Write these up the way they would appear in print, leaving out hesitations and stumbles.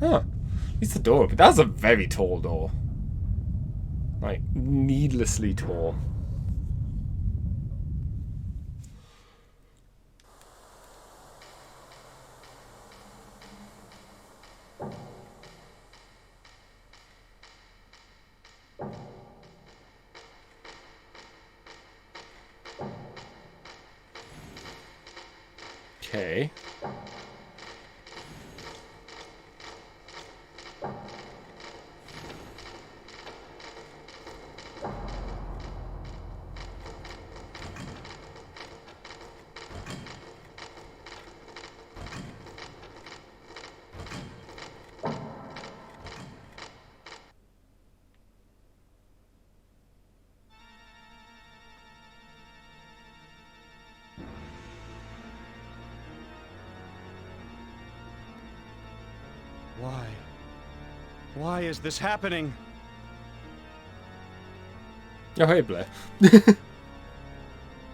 Huh. It's the door, but that's a very tall door. Like, needlessly tall. Okay. Why? Why is this happening? Oh, hey, Blair.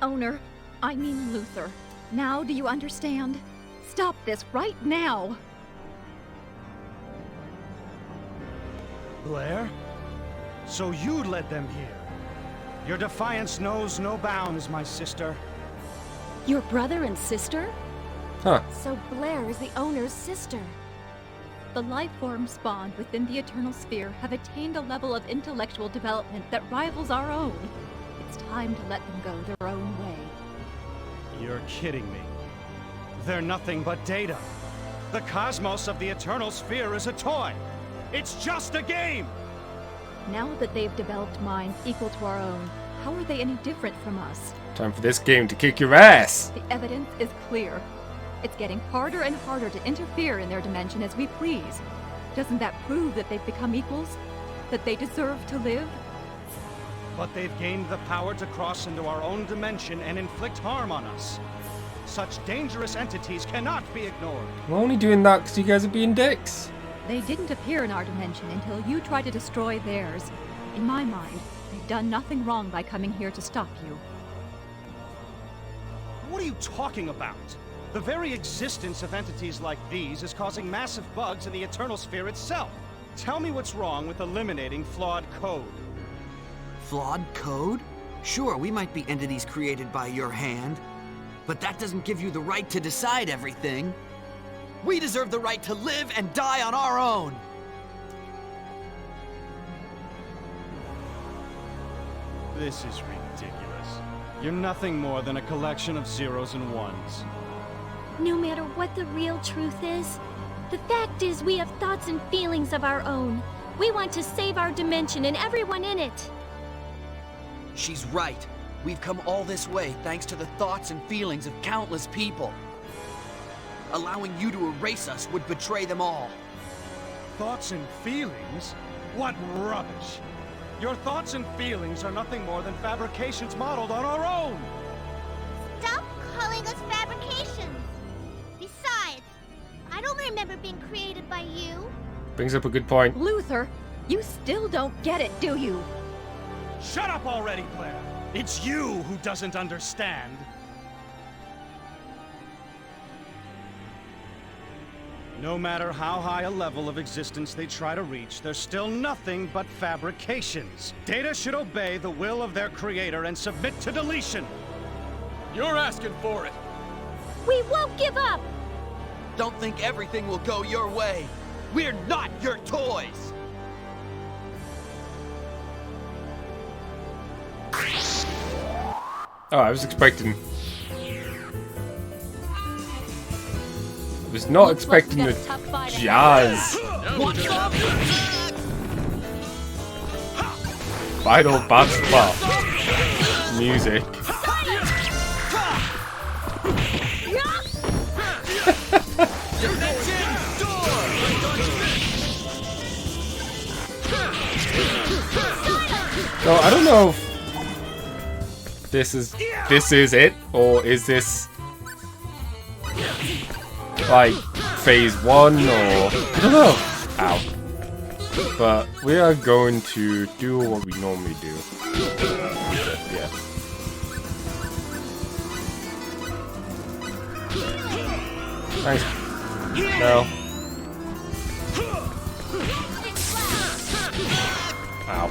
Owner, I mean Luther. Now do you understand? Stop this right now! Blair? So you led them here. Your defiance knows no bounds, my sister. Your brother and sister? Huh. So Blair is the owner's sister. The life forms spawned within the Eternal Sphere have attained a level of intellectual development that rivals our own. It's time to let them go their own way. You're kidding me. They're nothing but data. The cosmos of the Eternal Sphere is a toy. It's just a game! Now that they've developed minds equal to our own, how are they any different from us? Time for this game to kick your ass. The evidence is clear. It's getting harder and harder to interfere in their dimension as we please. Doesn't that prove that they've become equals? That they deserve to live? But they've gained the power to cross into our own dimension and inflict harm on us. Such dangerous entities cannot be ignored. I'm only doing that because you guys are being dicks. They didn't appear in our dimension until you tried to destroy theirs. In my mind, they've done nothing wrong by coming here to stop you. What are you talking about? The very existence of entities like these is causing massive bugs in the Eternal Sphere itself. Tell me what's wrong with eliminating flawed code. Flawed code? Sure, we might be entities created by your hand, but that doesn't give you the right to decide everything. We deserve the right to live and die on our own. This is ridiculous. You're nothing more than a collection of zeros and ones. No matter what the real truth is, the fact is we have thoughts and feelings of our own. We want to save our dimension and everyone in it. She's right. We've come all this way thanks to the thoughts and feelings of countless people. Allowing you to erase us would betray them all. Thoughts and feelings? What rubbish! Your thoughts and feelings are nothing more than fabrications modeled on our own! Stop calling us fabrications! Besides, I don't remember being created by you. Brings up a good point. Luther, you still don't get it, do you? Shut up already, Blair! It's you who doesn't understand. No matter how high a level of existence they try to reach, they're still nothing but fabrications. Data should obey the will of their creator and submit to deletion. You're asking for it. We won't give up! Don't think everything will go your way. We're not your toys! Oh, I was expecting... I was not expecting the jazz. Vital basketball music. So I don't know if this is it, or is this like phase 1, or I don't know. Ow. But we are going to do what we normally do. Yeah. Nice. No. Ow.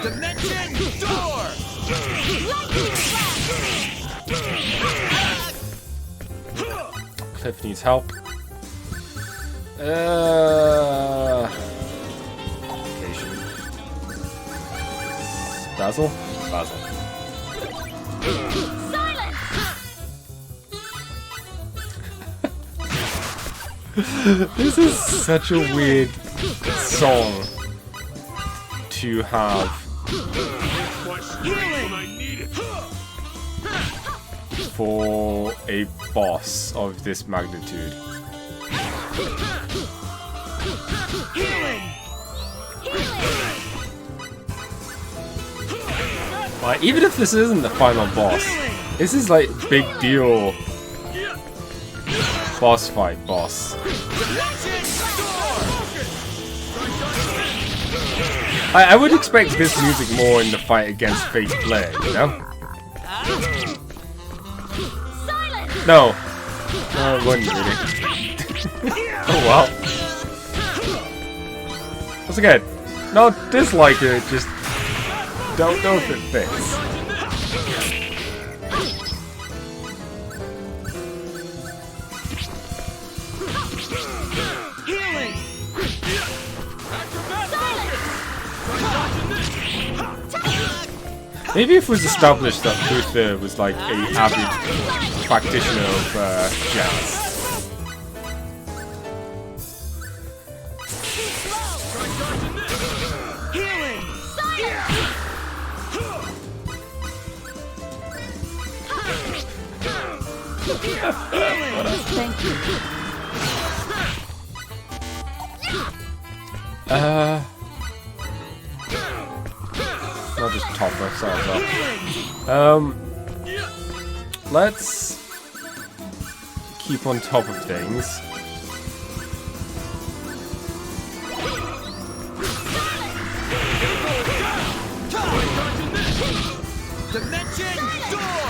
Dimension door! Cliff needs help. Basil? Basil. This is such a weird song to have for a boss of this magnitude. Like, even if this isn't the final boss, this is like big deal boss fight boss. I would expect this music more in the fight against Fate Blair, you know? No. No, it wouldn't really. Oh well. Once again, not dislike it, just don't know if it fits. Maybe if it was established that Luther was like a avid practitioner of jazz. Thank you. I'll just top ourselves up. Let's keep on top of things. Dimension door!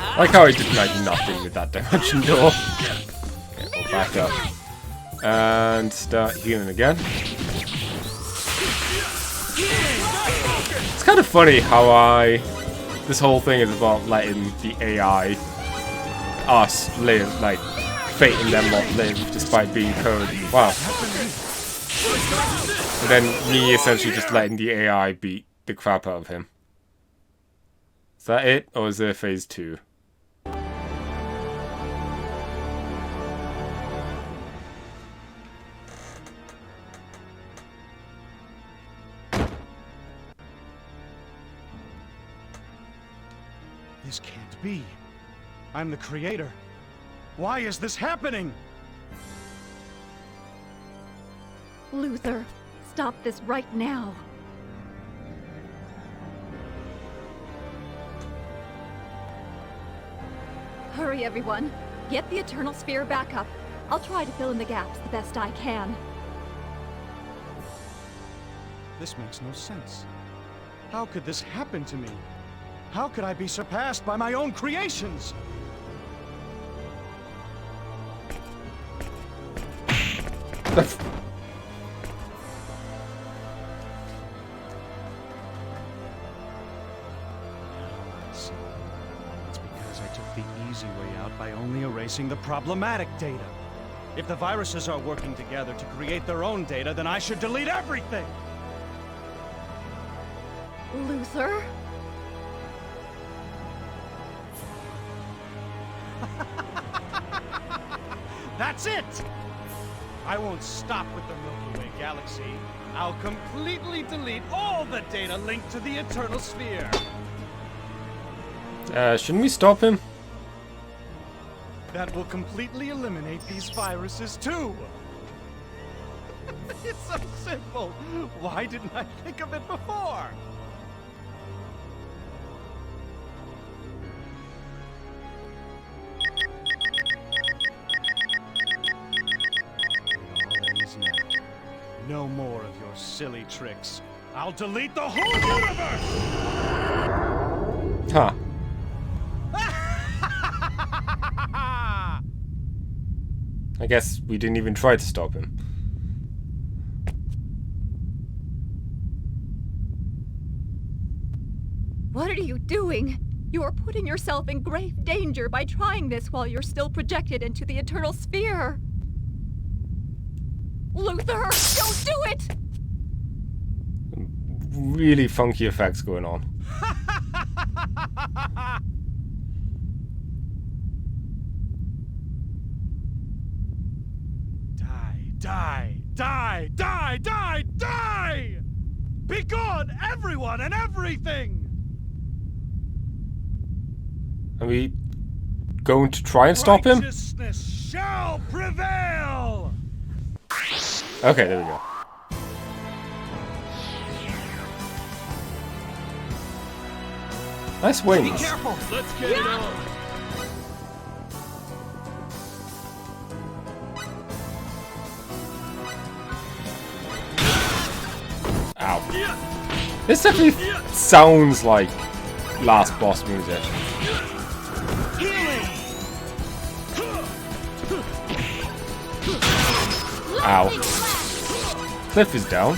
I like how I did like nothing with that dimension door. Okay, we'll back up. And start healing again. It's kind of funny how this whole thing is about letting the AI, us, live, like, Fate and them not live despite being code. Wow. And then me essentially just letting the AI beat the crap out of him. Is that it? Or is there phase 2? This can't be. I'm the creator. Why is this happening? Luther, stop this right now. Hurry, everyone. Get the Eternal Sphere back up. I'll try to fill in the gaps the best I can. This makes no sense. How could this happen to me? How could I be surpassed by my own creations? It's because I took the easy way out by only erasing the problematic data. If the viruses are working together to create their own data, then I should delete everything! Luther? That's it! I won't stop with the Milky Way galaxy. I'll completely delete all the data linked to the Eternal Sphere. Shouldn't we stop him? That will completely eliminate these viruses too. It's so simple. Why didn't I think of it before? No more of your silly tricks. I'll delete the whole universe! Huh. I guess we didn't even try to stop him. What are you doing? You are putting yourself in grave danger by trying this while you're still projected into the Eternal Sphere. Luther, don't do it! Really funky effects going on. Die! Die! Die! Die! Die! Be gone, everyone and everything! Are we going to try and stop him? Righteousness shall prevail! Okay, there we go. Nice wings. Be careful! Let's get it on. Ow. This definitely sounds like last boss music. Ow. Cliff is down.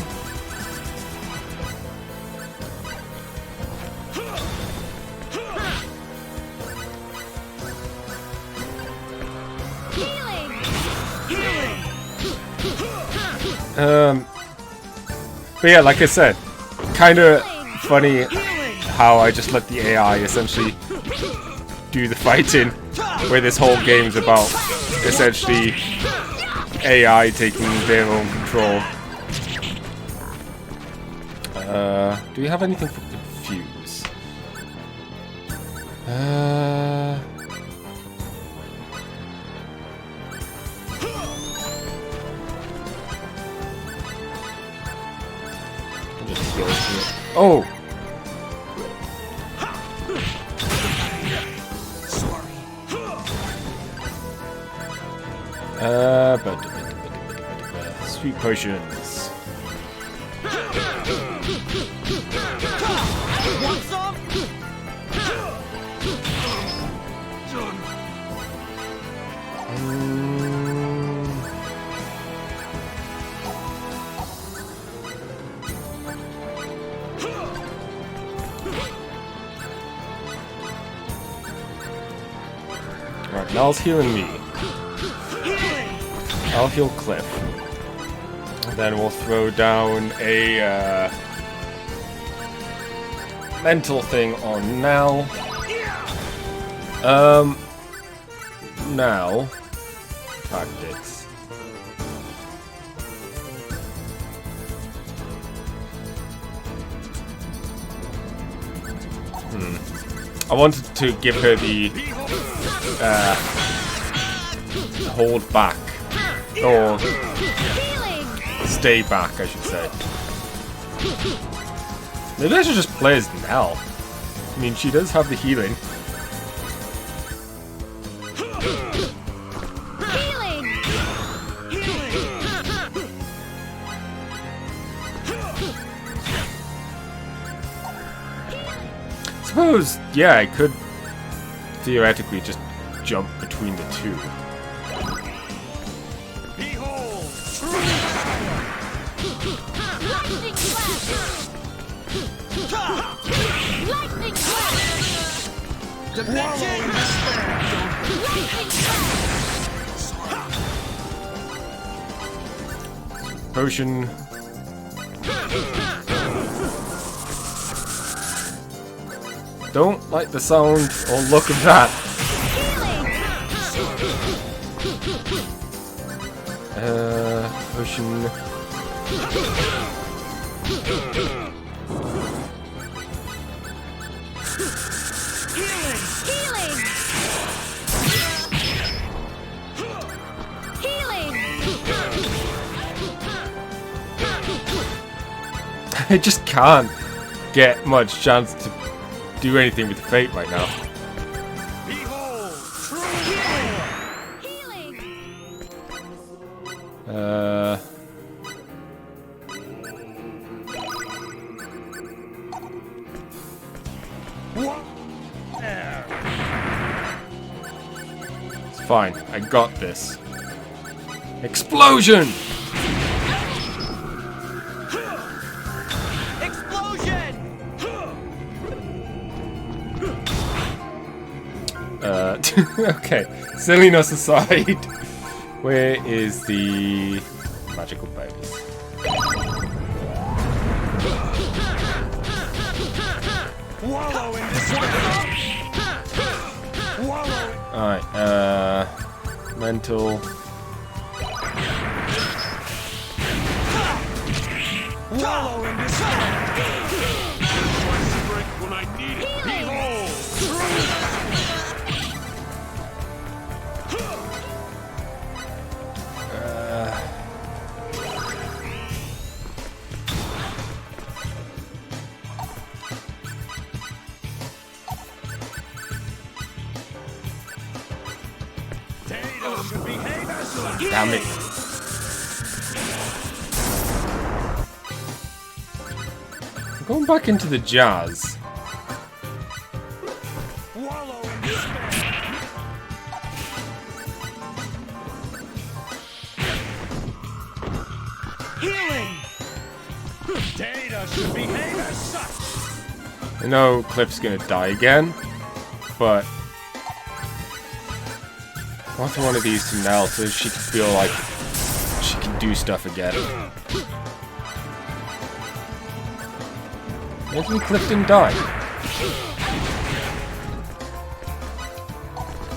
But yeah, like I said, kind of funny how I just let the AI essentially do the fighting, where this whole game's about essentially AI taking their own control. Do we have anything for confuse? Oh! Sweet potions. Want some? Right, Nell's healing me. I'll heal Cliff. And then we'll throw down a mental thing on Nell. Now tactics. I wanted to give her the hold back, or stay back, I should say. Maybe I should just play as Nell. I mean, she does have the healing. Suppose, yeah, I could theoretically just jump between the two. Behold, Lightning flash! Lightning flash! Dimension! Lightning flash! Potion. Don't like the sound or look of that. Potion. I just can't get much chance to do anything with Fate right now. behold, true Healing! There. It's fine. I got this. Explosion! Okay, silliness aside, where is the magical baby? Alright, mental. Wallow in despair. When I need it. Damn it. Going back into the jazz. Wallow in despair. Healing. Data should behave as such. I know Cliff's gonna die again, but I want one of these to Nell so she can feel like she can do stuff again. Maybe Cliff didn't die.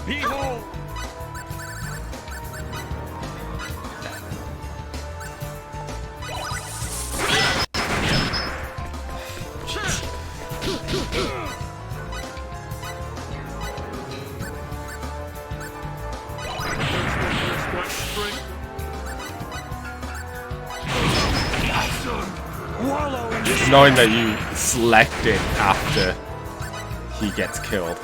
Behold. It's annoying that you select it after he gets killed.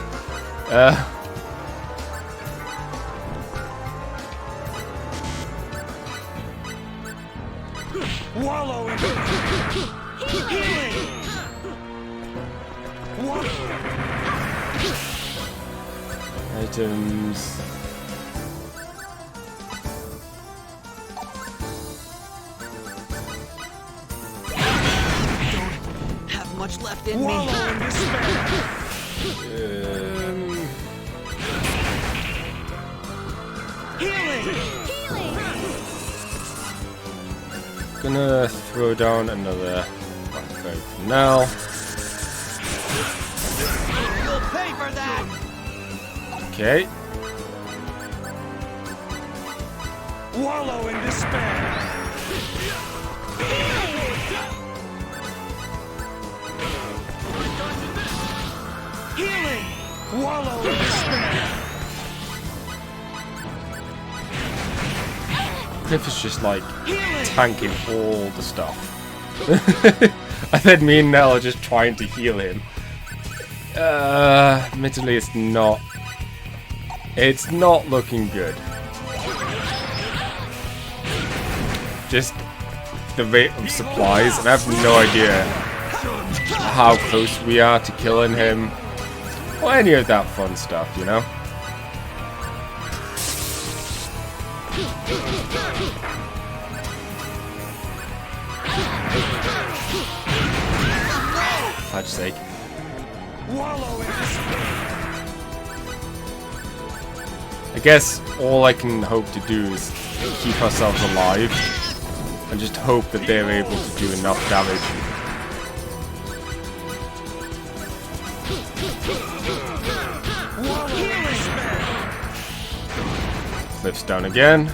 Wallow in healing. Items. Have much left in me. Wallow in despair. Healing. Gonna throw down another one for now. You'll pay for that. Okay. Wallow in despair. Healing. Wallow in despair. Cliff is just like tanking all the stuff. And then me and Nell are just trying to heal him. Admittedly, it's not looking good. Just the rate of supplies, and I have no idea how close we are to killing him, or any of that fun stuff, you know? For fudge's sake. I guess all I can hope to do is keep ourselves alive and just hope that they're able to do enough damage. Cliff's down again.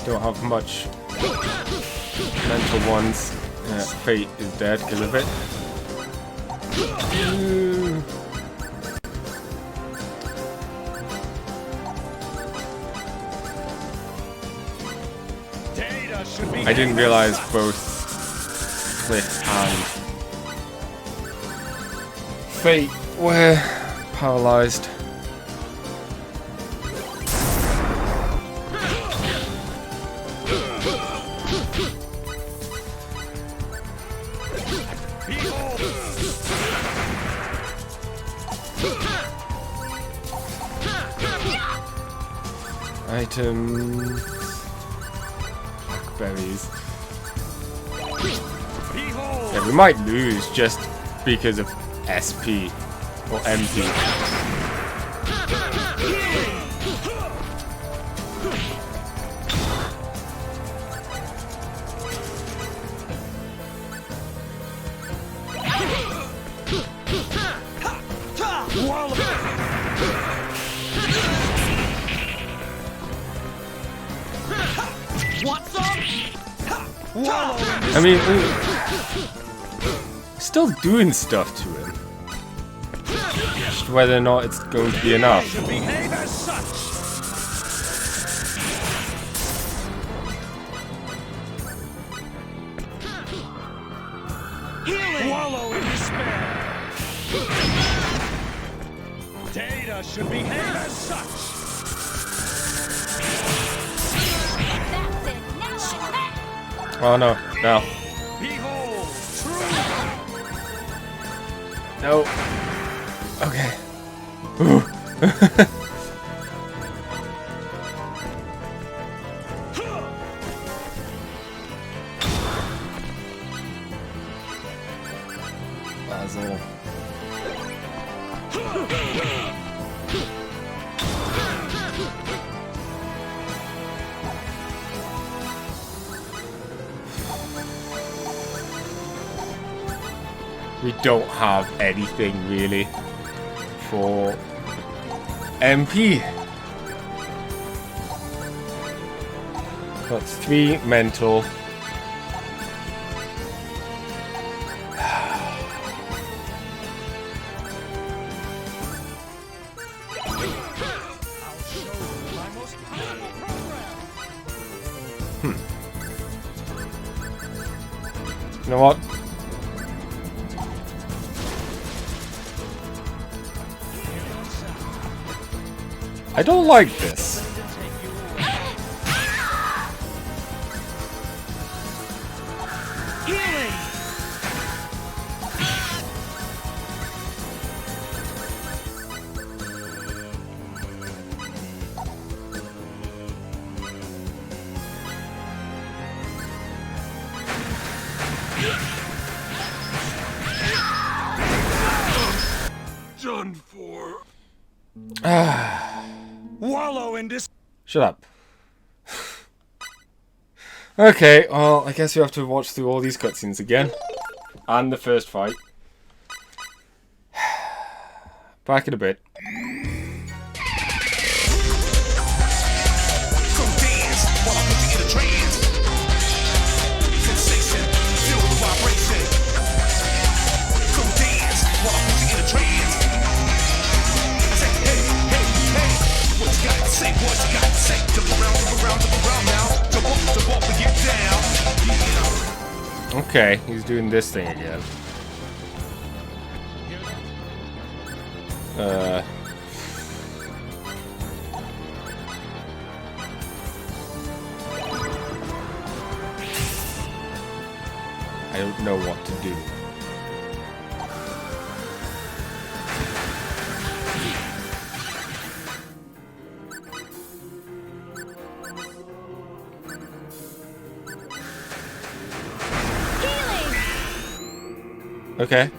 Don't have much mental ones. Fate is dead because of it. Data should be I didn't realize both Cliff and Fate were paralyzed. Items. Blackberries. Yeah, we might lose just because of SP or MP. I mean, still doing stuff to him. Just whether or not it's going to be enough. behave as such. Healing. Wallow in despair. Data should behave as such. That's it. Now attack! Oh no, no. Behold, true. No. Okay. Ooh. Basil. We don't have anything really for MP. That's 3 mental. You know what? I don't like this. Healing. Done for. Wallow in this. Shut up. Okay, well, I guess you have to watch through all these cutscenes again. And the first fight. Back in a bit. Okay, he's doing this thing again. I don't know what to do. Okay.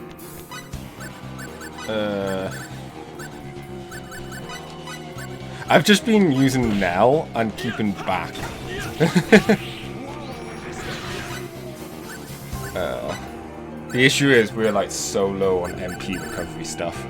I've just been using Nell and keeping back. The issue is we're like so low on MP recovery stuff.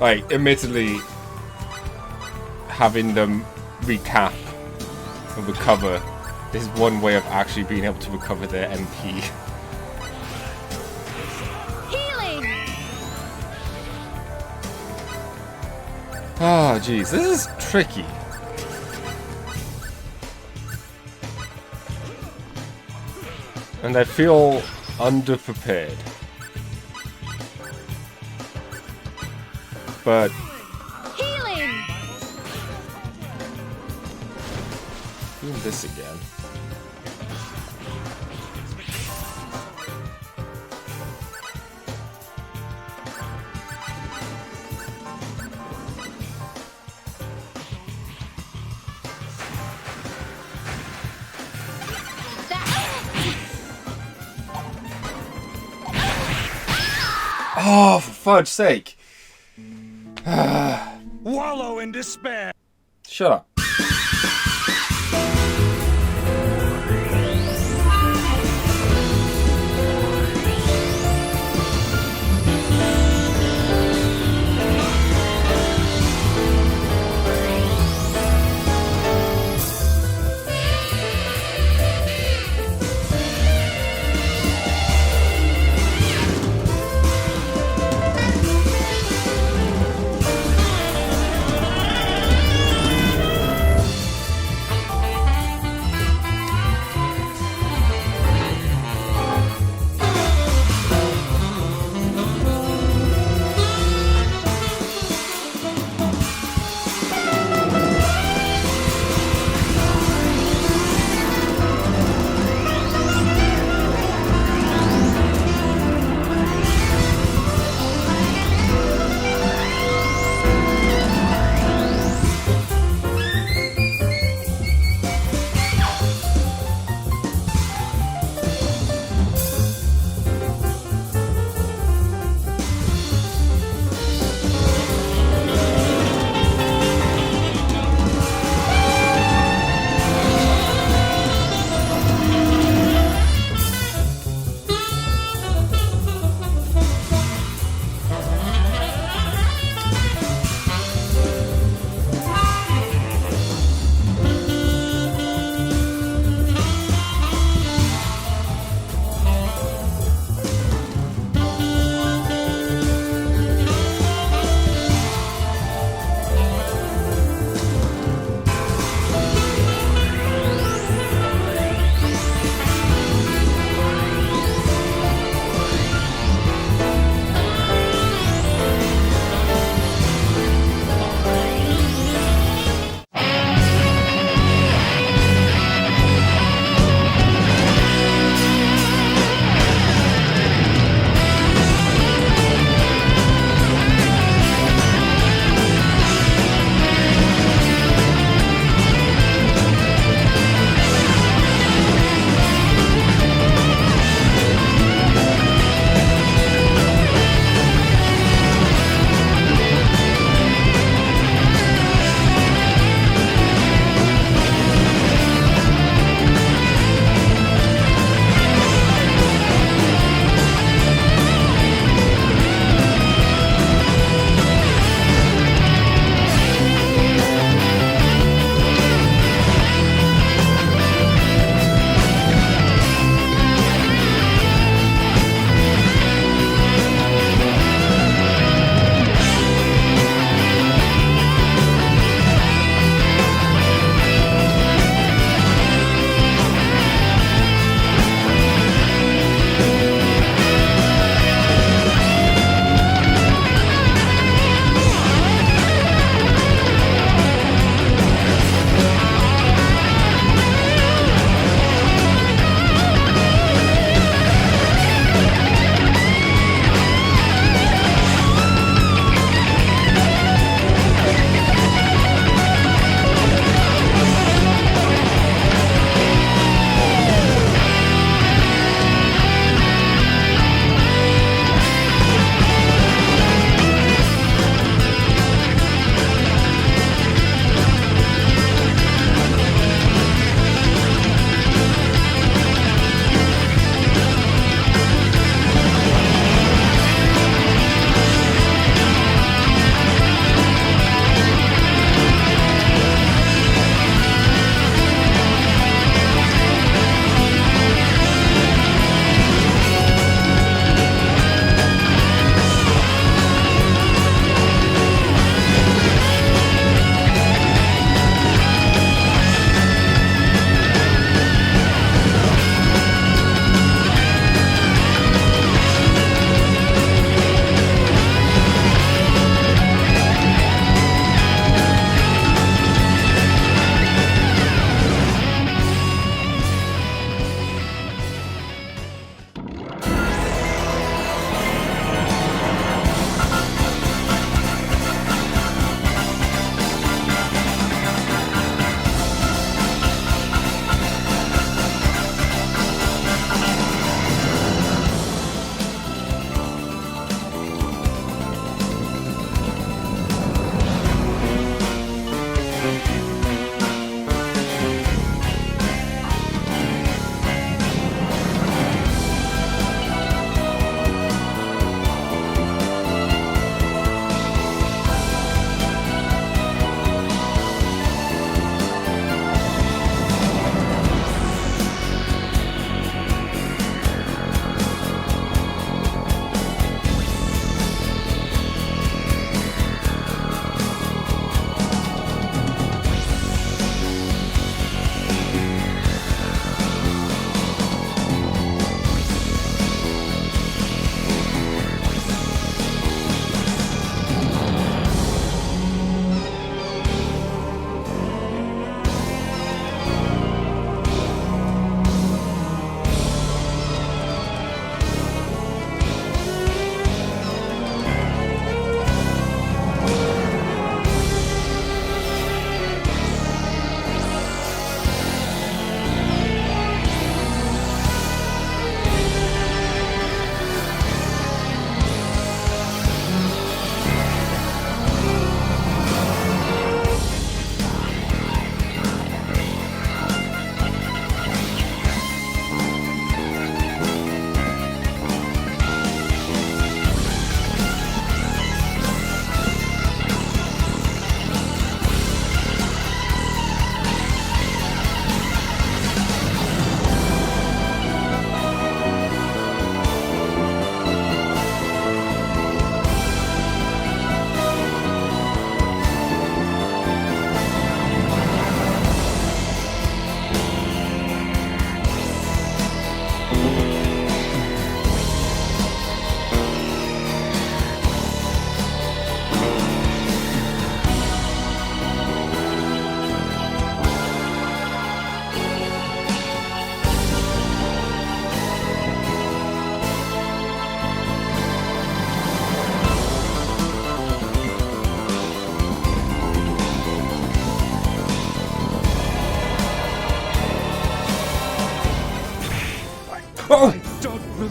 Like, admittedly, having them recap and recover. This is one way of actually being able to recover their MP. Healing! Ah, jeez, this is tricky. And I feel underprepared. But Healing! doing this again. Oh, for fudge's sake. Wallow in despair. Shut up.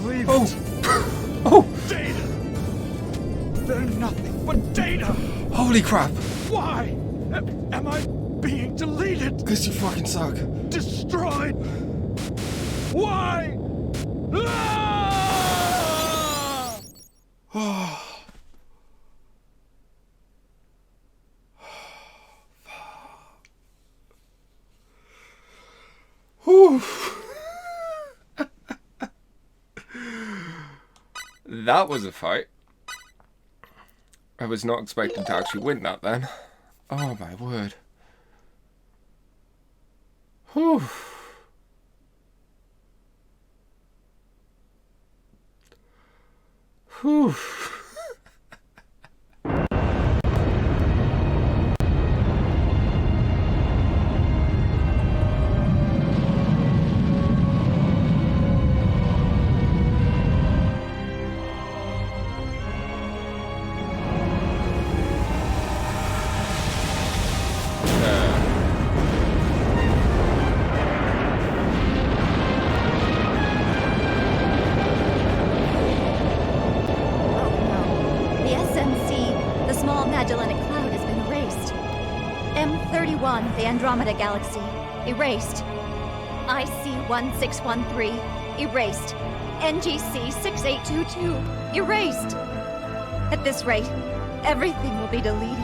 believe Oh! it. Oh! Data! They're nothing but data! Holy crap! Why am I being deleted? Because you fucking suck. Destroyed? Why? Ah! Whew. That was a fight. I was not expecting to actually win that then. Oh my word. Whew. Whew. The SMC, the Small Magellanic Cloud, has been erased. M31, the Andromeda Galaxy, erased. IC-1613, erased. NGC 6822, erased. At this rate, everything will be deleted.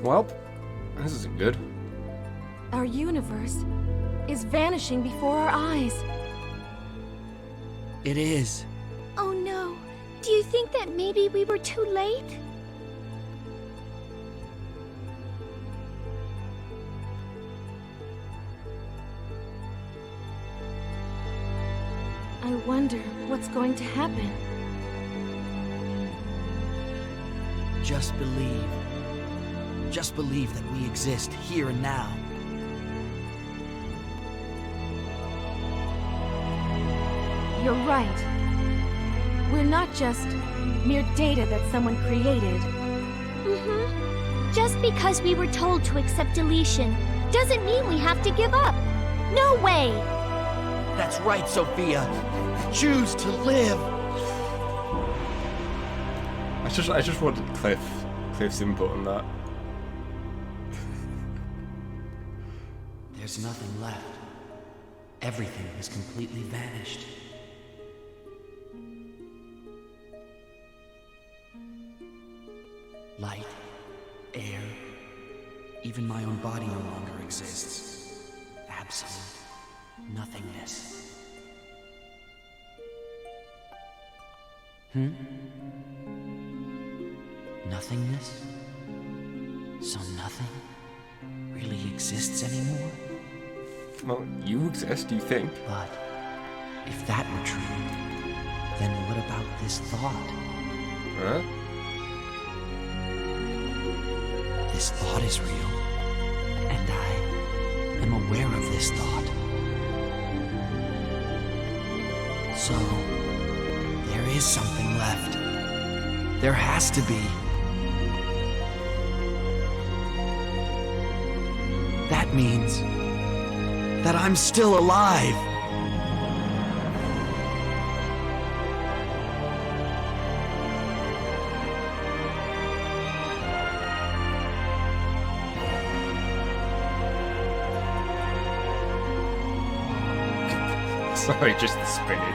Well, this isn't good. Our universe is vanishing before our eyes. It is. Oh no. Do you think that maybe we were too late? I wonder what's going to happen. Just believe. Just believe that we exist here and now. You're right. We're not just mere data that someone created. Mm-hmm. Just because we were told to accept deletion doesn't mean we have to give up. No way! That's right, Sophia. Choose to live. I just wanted Cliff's input on that. There's nothing left. Everything has completely vanished. Light, air, even my own body no longer exists. Absolute nothingness. Nothingness? So nothing really exists anymore? Well, you exist, you think? But if that were true, then what about this thought? Huh? This thought is real, and I am aware of this thought. So, there is something left. There has to be. That means that I'm still alive. Sorry, just the spinning.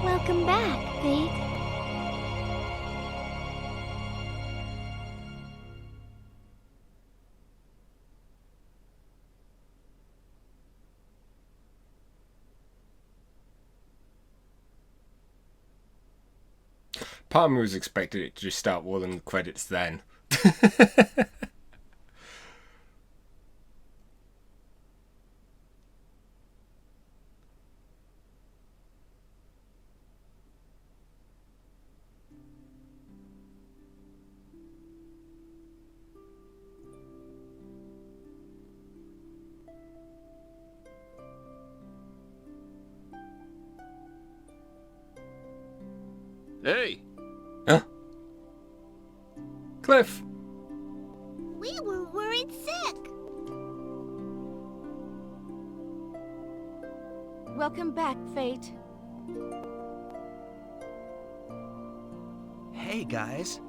Welcome back, Fate. Part of me was expecting it to just start rolling the credits then. Hey! Huh? Cliff! We were worried sick. Welcome back, Fate. Hey, guys.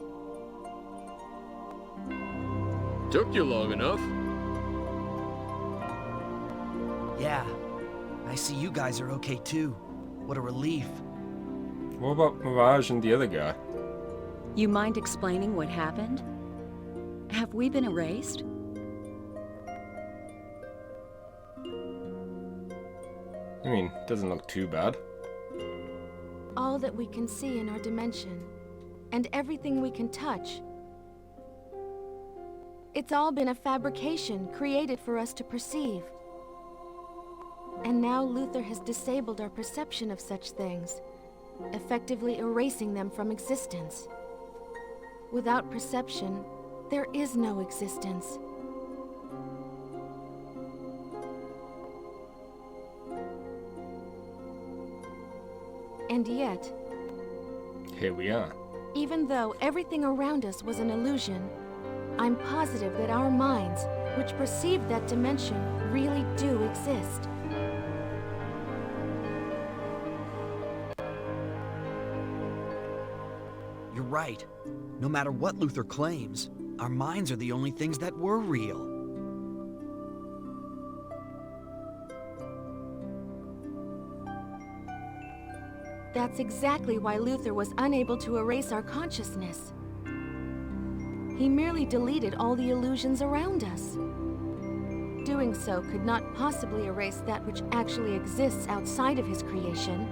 Took you long enough. Yeah. I see you guys are okay too. What a relief. What about Mirage and the other guy? You mind explaining what happened? Have we been erased? I mean, doesn't look too bad. All that we can see in our dimension, and everything we can touch. It's all been a fabrication created for us to perceive. And now Luther has disabled our perception of such things, effectively erasing them from existence. Without perception, there is no existence. And yet, Here we are. even though everything around us was an illusion, I'm positive that our minds, which perceive that dimension, really do exist. You're right. No matter what Luther claims, our minds are the only things that were real. That's exactly why Luther was unable to erase our consciousness. He merely deleted all the illusions around us. Doing so could not possibly erase that which actually exists outside of his creation.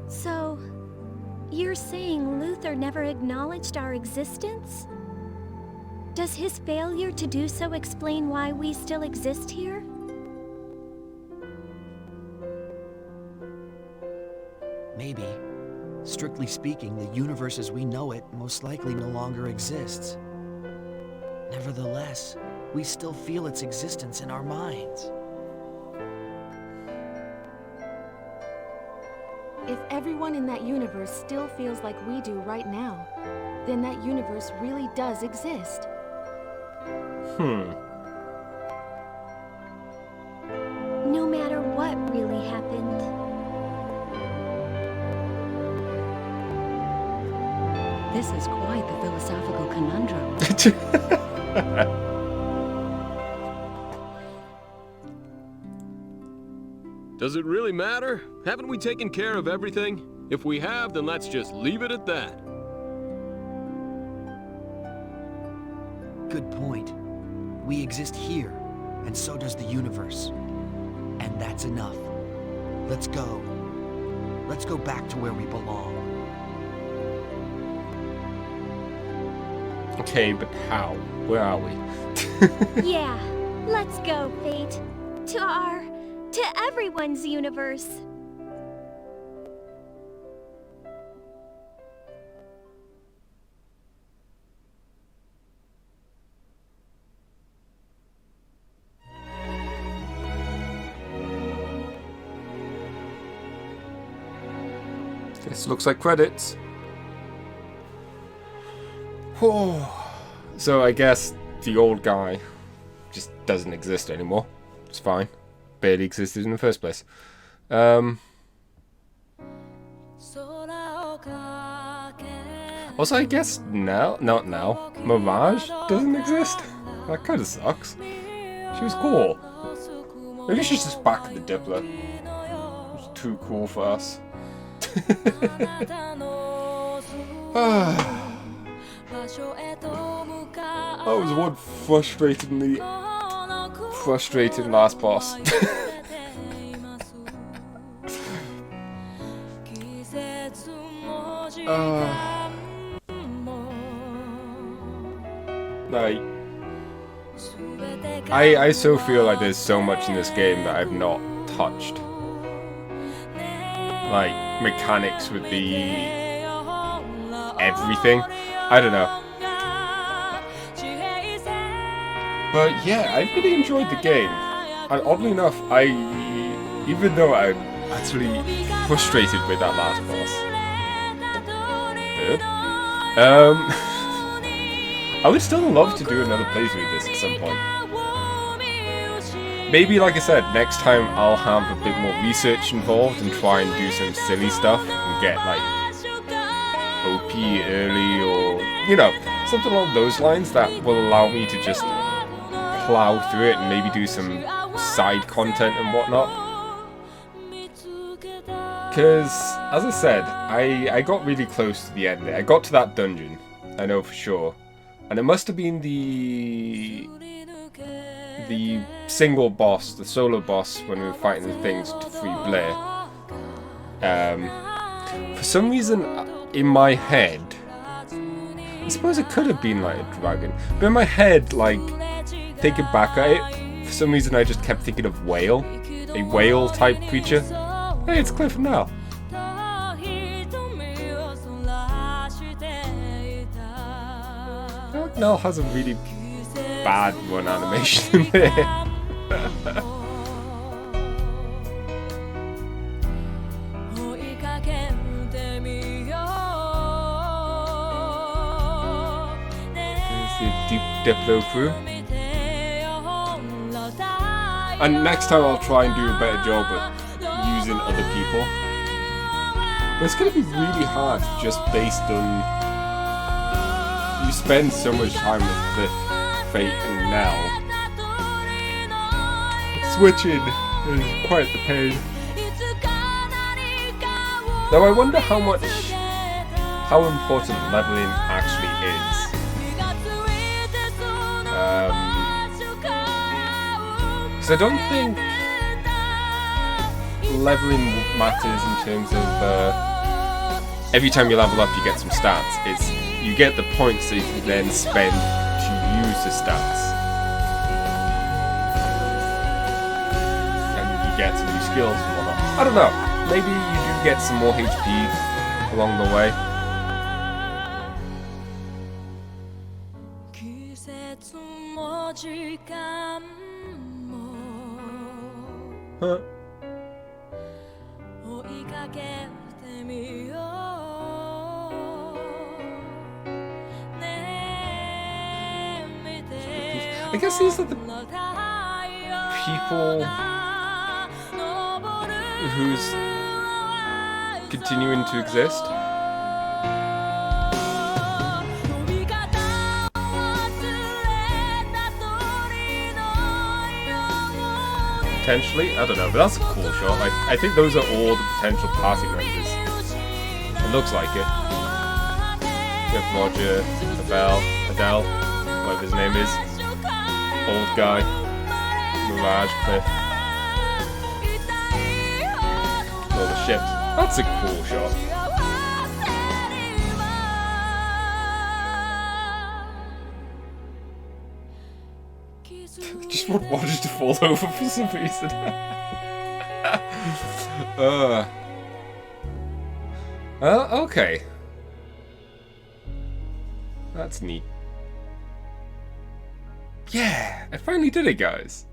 So, you're saying Luther never acknowledged our existence? Does his failure to do so explain why we still exist here? Maybe. Strictly speaking, the universe as we know it most likely no longer exists. Nevertheless, we still feel its existence in our minds. If everyone in that universe still feels like we do right now, then that universe really does exist. No matter what really happened. This is quite the philosophical conundrum. Does it really matter? Haven't we taken care of everything? If we have, then let's just leave it at that. Good point. We exist here, and so does the universe. And that's enough. Let's go. Let's go back to where we belong. Okay, but how? Where are we? Yeah, let's go, Fate. To everyone's universe. This looks like credits. So I guess the old guy just doesn't exist anymore. It's fine. Barely existed in the first place. Also, I guess now, not now, Mirage doesn't exist. That kind of sucks. She was cool. Maybe she's just back at the Dippler. It's too cool for us. That was one frustrating last boss. Like, I so feel like there's so much in this game that I've not touched. Like, mechanics with the everything. I don't know. But yeah, I really enjoyed the game. And oddly enough, even though I'm actually frustrated with that last boss, I would still love to do another playthrough of this at some point. Maybe, like I said, next time I'll have a bit more research involved and try and do some silly stuff and get, like, OP early or, you know, something along those lines that will allow me to just plow through it and maybe do some side content and whatnot. Because, as I said, I got really close to the end there. I got to that dungeon, I know for sure. And it must have been the single boss, the solo boss, when we were fighting the things to free Blair. For some reason, in my head, I suppose it could have been like a dragon, but in my head, like, thinking back at it, for some reason I just kept thinking of whale, a whale type creature. Hey, it's Cliff now. Nell has a really bad run animation in there. There's the Deep Diplo crew. And next time I'll try and do a better job at using other people. But it's going to be really hard just based on... You spend so much time with Cliff, Fate and Nell. Switching is quite the pain. Though I wonder how important leveling actually is. Because I don't think leveling matters in terms of every time you level up you get some stats. It's you get the points that you can then spend to use the stats. And you get some new skills and whatnot. I don't know. Maybe you do get some more HP along the way. Huh. I guess these are the people who's continuing to exist. Potentially? I don't know, but that's a cool shot. I think those are all the potential party members. It looks like it. We have Roger, Adele, whatever his name is. Old guy, Mirage, Cliff. All the ships. That's a cool shot. Just want Roger to fall over for some reason. Okay. That's neat. Yeah, I finally did it, guys.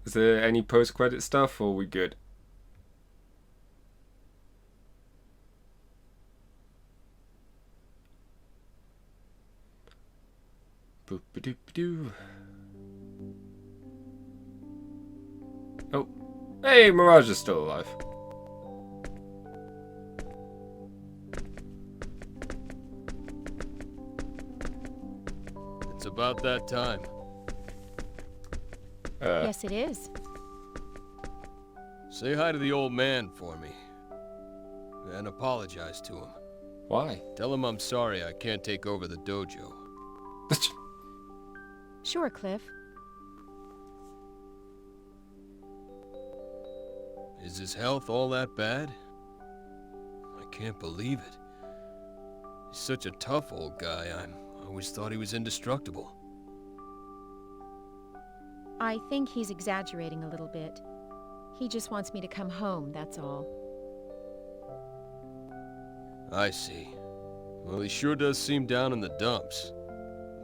Is there any post-credit stuff, or are we good? Boop-a-doop-a-doo. Oh, hey, Mirage is still alive. It's about that time. Yes, it is. Say hi to the old man for me. And apologize to him. Why? Tell him I'm sorry I can't take over the dojo. Sure, Cliff. Is his health all that bad? I can't believe it. He's such a tough old guy. I always thought he was indestructible. I think he's exaggerating a little bit. He just wants me to come home, that's all. I see. Well, he sure does seem down in the dumps.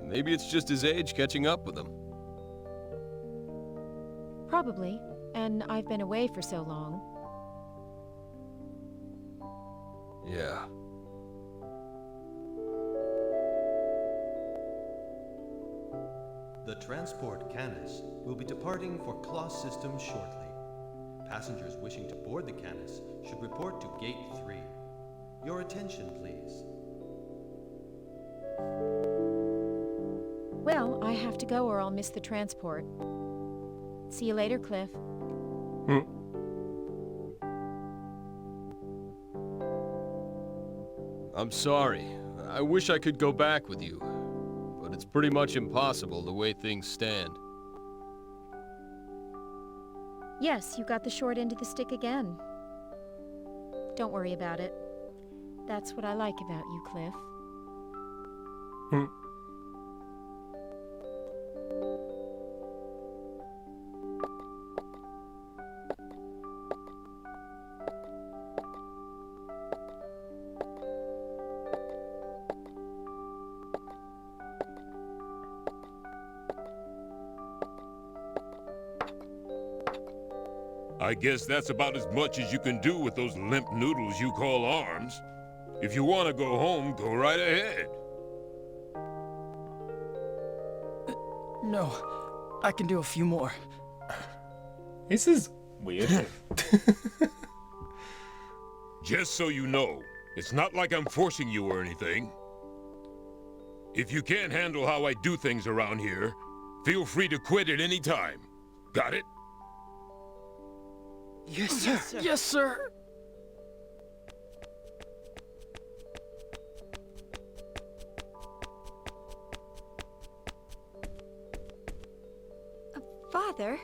Maybe it's just his age catching up with him. Probably. And I've been away for so long. Yeah. The transport Canis will be departing for Kloss System shortly. Passengers wishing to board the Canis should report to Gate 3. Your attention, please. Well, I have to go or I'll miss the transport. See you later, Cliff. I'm sorry. I wish I could go back with you. But it's pretty much impossible the way things stand. Yes, you got the short end of the stick again. Don't worry about it. That's what I like about you, Cliff. I guess that's about as much as you can do with those limp noodles you call arms. If you want to go home, go right ahead. No, I can do a few more. This is weird. Just so you know, it's not like I'm forcing you or anything. If you can't handle how I do things around here, feel free to quit at any time. Got it? Yes, sir. Yes, sir. Yes, sir. Father,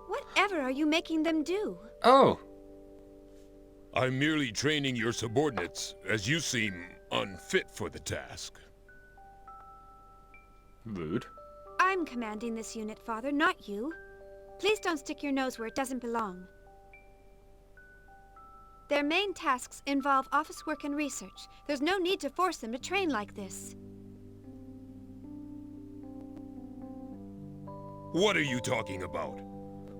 whatever are you making them do? Oh. I'm merely training your subordinates, as you seem unfit for the task. Rude. I'm commanding this unit, Father, not you. Please don't stick your nose where it doesn't belong. Their main tasks involve office work and research. There's no need to force them to train like this. What are you talking about?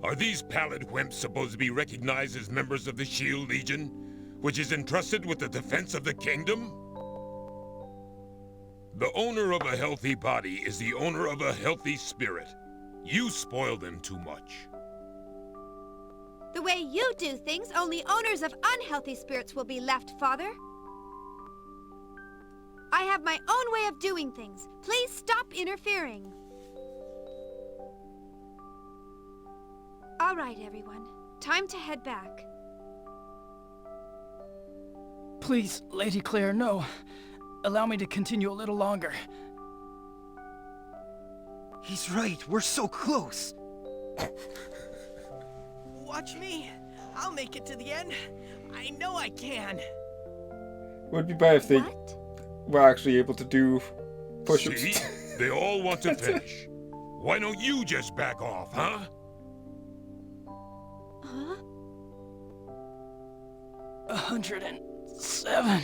Are these pallid wimps supposed to be recognized as members of the Shield Legion, which is entrusted with the defense of the kingdom? The owner of a healthy body is the owner of a healthy spirit. You spoil them too much. The way you do things, only owners of unhealthy spirits will be left, Father. I have my own way of doing things. Please stop interfering. All right, everyone. Time to head back. Please, Lady Claire, no. Allow me to continue a little longer. He's right. We're so close. Watch me. I'll make it to the end. I know I can. Would be better if they were actually able to do push-ups. See? They all want to finish. Why don't you just back off, huh? Huh? 107.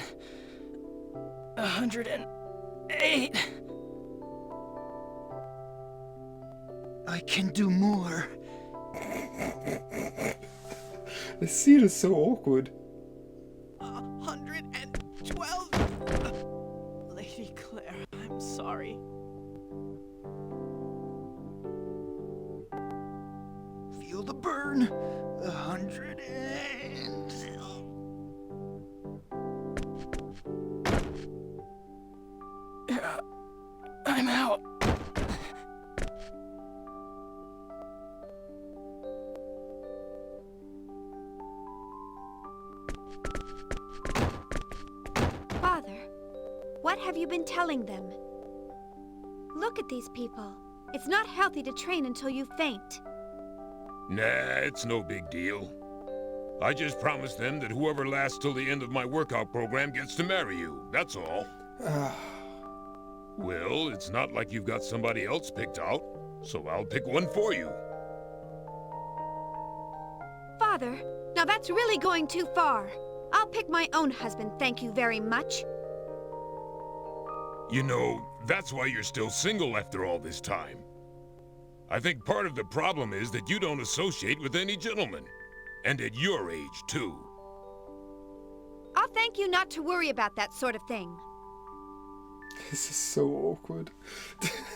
108. I can do more. The scene is so awkward. 112. Lady Claire, I'm sorry. Feel the burn. 100 and... Yeah, I'm out. Father, what have you been telling them? Look at these people. It's not healthy to train until you faint. Nah, it's no big deal. I just promised them that whoever lasts till the end of my workout program gets to marry you, that's all. Well, it's not like you've got somebody else picked out, so I'll pick one for you. Father, now that's really going too far. I'll pick my own husband, thank you very much. You know, that's why you're still single after all this time. I think part of the problem is that you don't associate with any gentlemen. And at your age, too. I'll thank you not to worry about that sort of thing. This is so awkward.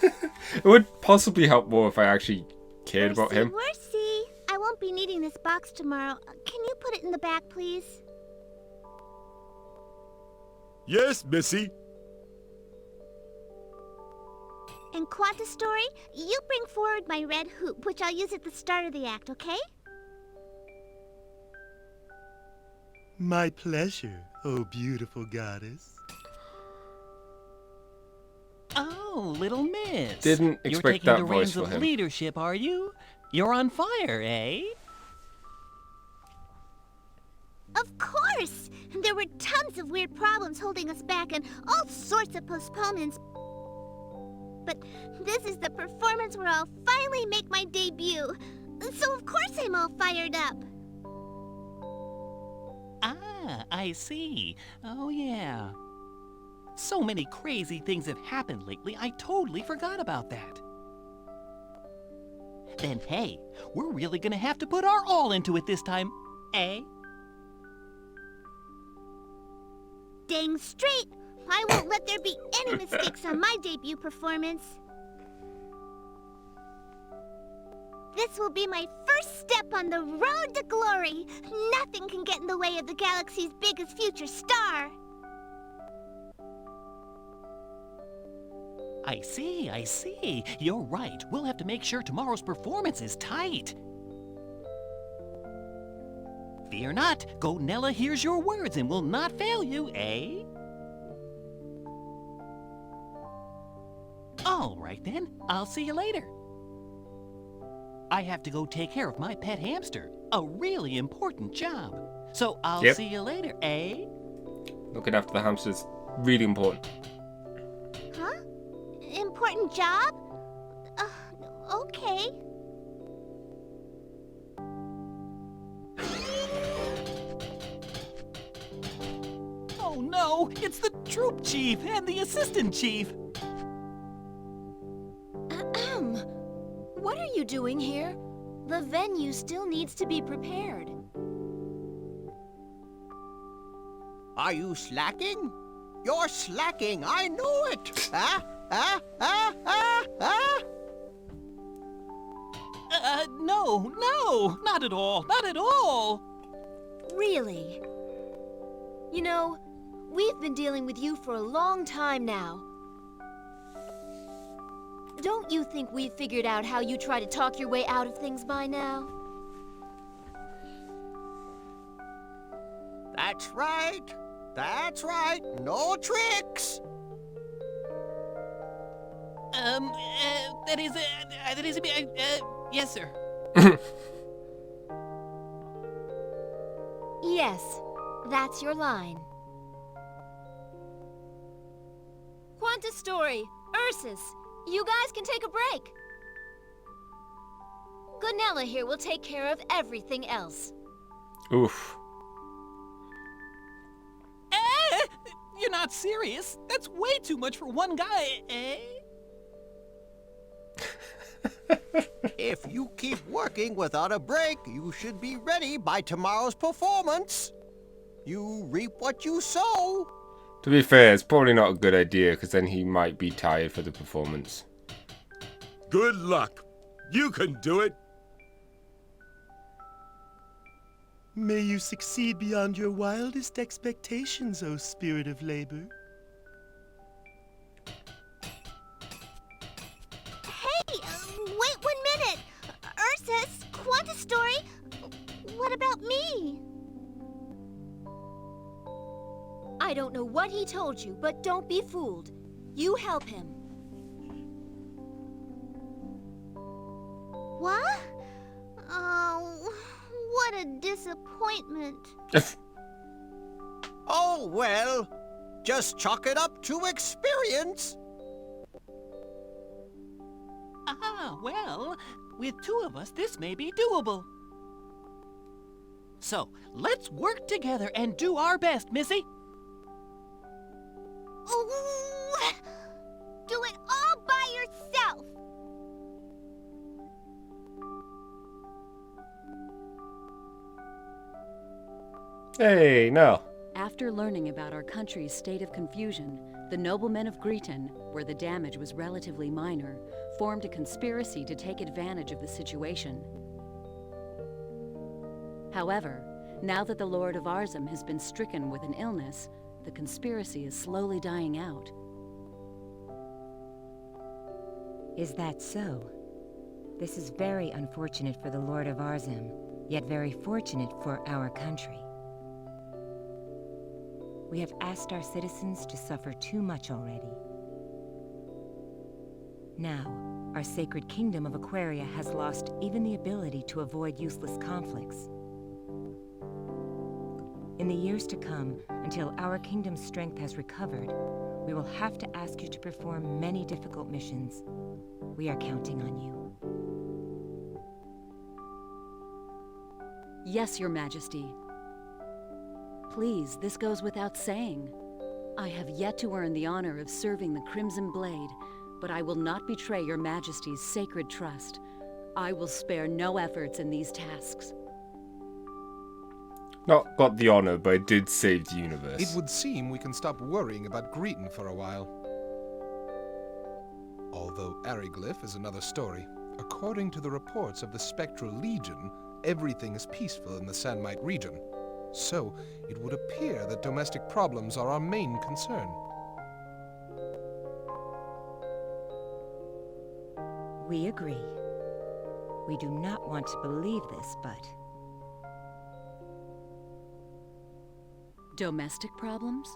It would possibly help more if I actually cared about him. Mercy, I won't be needing this box tomorrow. Can you put it in the bag, please? Yes, Missy. And Quanta Story, you bring forward my red hoop, which I'll use at the start of the act, okay? My pleasure, oh beautiful goddess. Oh, little miss. Didn't expect that You're taking the voice reins for of him. leadership, are you? You're on fire, eh? Of course! There were tons of weird problems holding us back and all sorts of postponements. But this is the performance where I'll finally make my debut. So of course I'm all fired up. Ah, I see. Oh, yeah. So many crazy things have happened lately, I totally forgot about that. Then, hey, we're really gonna have to put our all into it this time, eh? Dang straight! I won't let there be any mistakes on my debut performance. This will be my first step on the road to glory. Nothing can get in the way of the galaxy's biggest future star. I see. You're right. We'll have to make sure tomorrow's performance is tight. Fear not. Goldenella hears your words and will not fail you, eh? All right, then. I'll see you later. I have to go take care of my pet hamster. A really important job. So I'll see you later, eh? Looking after the hamster's really important. Huh? Important job? Okay. Oh no! It's the troop chief and the assistant chief! What are you doing here? The venue still needs to be prepared. Are you slacking? You're slacking, I know it! No, not at all. Really? You know, we've been dealing with you for a long time now. Don't you think we've figured out how you try to talk your way out of things by now? That's right. No tricks. Yes, sir. Yes, that's your line. Quanta Story, Ursus, you guys can take a break. Gonella here will take care of everything else. Oof. You're not serious? That's way too much for one guy, eh? If you keep working without a break, you should be ready by tomorrow's performance. You reap what you sow. To be fair, it's probably not a good idea because then he might be tired for the performance. Good luck. You can do it. May you succeed beyond your wildest expectations, O spirit of labor. Hey, wait 1 minute! Ursus, Quanta Story, what about me? I don't know what he told you, but don't be fooled. You help him. What? Oh, what a disappointment. Oh, well, just chalk it up to experience. Well, with two of us, this may be doable. So, let's work together and do our best, Missy. Ooh, Hey, no. After learning about our country's state of confusion, the noblemen of Greeton, where the damage was relatively minor, formed a conspiracy to take advantage of the situation. However, now that the Lord of Arzum has been stricken with an illness, the conspiracy is slowly dying out. Is that so? This is very unfortunate for the Lord of Arzum, yet very fortunate for our country. We have asked our citizens to suffer too much already. Now, our sacred kingdom of Aquaria has lost even the ability to avoid useless conflicts. In the years to come, until our kingdom's strength has recovered, we will have to ask you to perform many difficult missions. We are counting on you. Yes, Your Majesty. Please, this goes without saying. I have yet to earn the honor of serving the Crimson Blade, but I will not betray Your Majesty's sacred trust. I will spare no efforts in these tasks. Not got the honor, but it did save the universe. It would seem we can stop worrying about Greeton for a while. Although Ariglyph is another story. According to the reports of the Spectral Legion, everything is peaceful in the Sandmite region. So, it would appear that domestic problems are our main concern. We agree. We do not want to believe this, but... Domestic problems?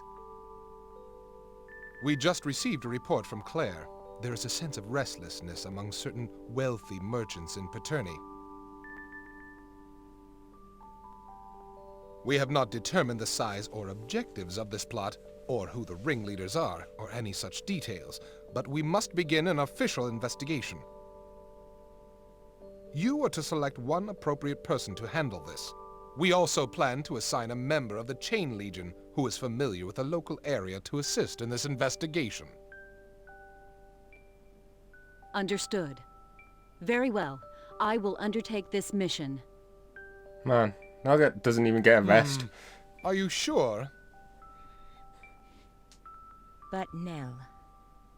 We just received a report from Claire. There is a sense of restlessness among certain wealthy merchants in Paterni. We have not determined the size or objectives of this plot, or who the ringleaders are, or any such details, but we must begin an official investigation. You are to select one appropriate person to handle this. We also plan to assign a member of the Chain Legion who is familiar with the local area to assist in this investigation. Understood. Very well. I will undertake this mission. Man, Nugget doesn't even get a rest. Are you sure? But Nell,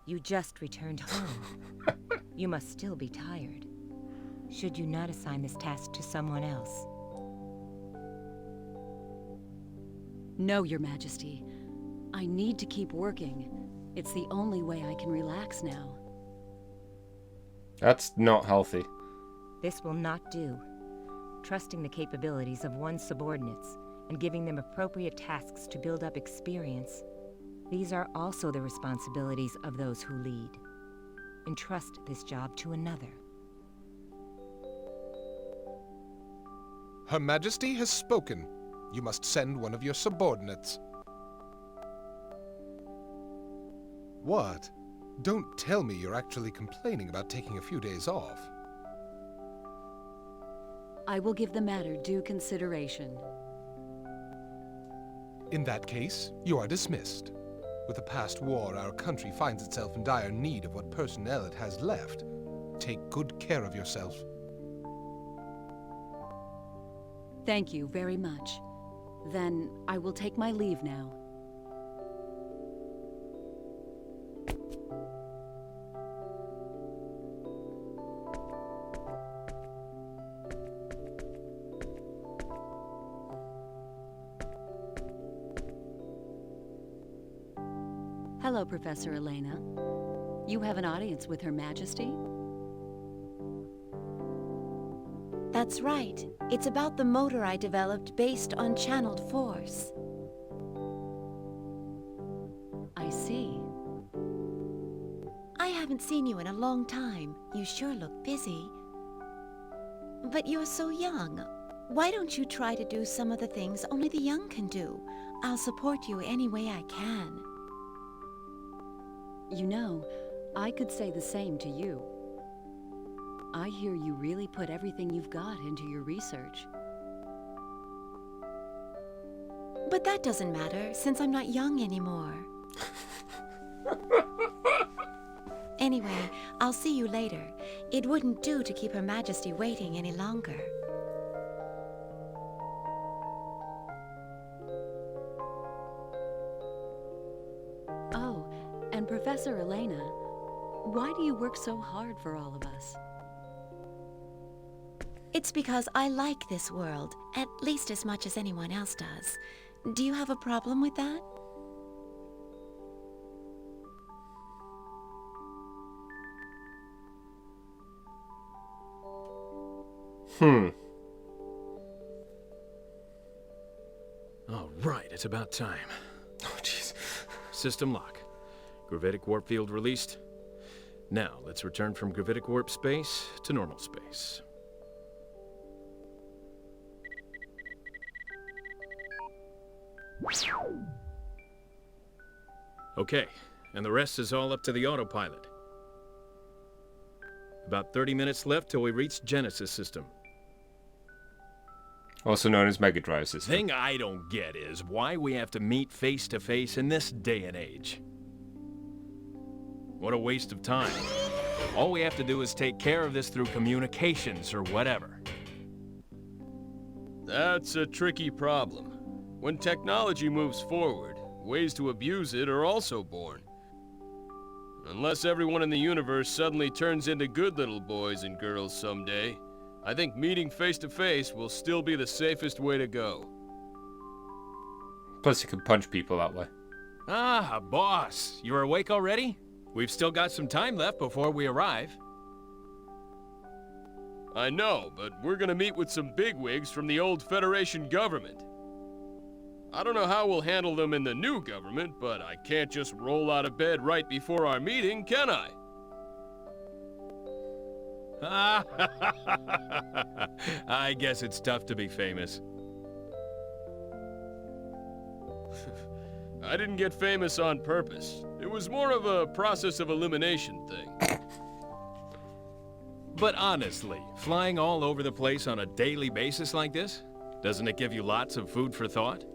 you just returned home. You must still be tired. Should you not assign this task to someone else? No, Your Majesty. I need to keep working. It's the only way I can relax now. That's not healthy. This will not do. Trusting the capabilities of one's subordinates and giving them appropriate tasks to build up experience, these are also the responsibilities of those who lead. Entrust this job to another. Her Majesty has spoken. You must send one of your subordinates. What? Don't tell me you're actually complaining about taking a few days off. I will give the matter due consideration. In that case, you are dismissed. With the past war, our country finds itself in dire need of what personnel it has left. Take good care of yourself. Thank you very much. Then I will take my leave now. Hello, Professor Elena. You have an audience with Her Majesty? That's right. It's about the motor I developed based on channeled force. I see. I haven't seen you in a long time. You sure look busy. But you're so young. Why don't you try to do some of the things only the young can do? I'll support you any way I can. You know, I could say the same to you. I hear you really put everything you've got into your research. But that doesn't matter, since I'm not young anymore. Anyway, I'll see you later. It wouldn't do to keep Her Majesty waiting any longer. Professor Elena, why do you work so hard for all of us? It's because I like this world, at least as much as anyone else does. Do you have a problem with that? All right, it's about time. Oh, jeez. System lock. Gravitic warp field released. Now, let's return from gravitic warp space to normal space. Okay, and the rest is all up to the autopilot. About 30 minutes left till we reach Genesis system. Also known as Mega Drive system. Thing I don't get is why we have to meet face to face in this day and age. What a waste of time. All we have to do is take care of this through communications or whatever. That's a tricky problem. When technology moves forward, ways to abuse it are also born. Unless everyone in the universe suddenly turns into good little boys and girls someday, I think meeting face-to-face will still be the safest way to go. Plus, you can punch people that way. Ah, boss, you're awake already? We've still got some time left before we arrive. I know, but we're gonna meet with some bigwigs from the old Federation government. I don't know how we'll handle them in the new government, but I can't just roll out of bed right before our meeting, can I? I guess it's tough to be famous. I didn't get famous on purpose. It was more of a process of elimination thing. But honestly, flying all over the place on a daily basis like this, doesn't it give you lots of food for thought?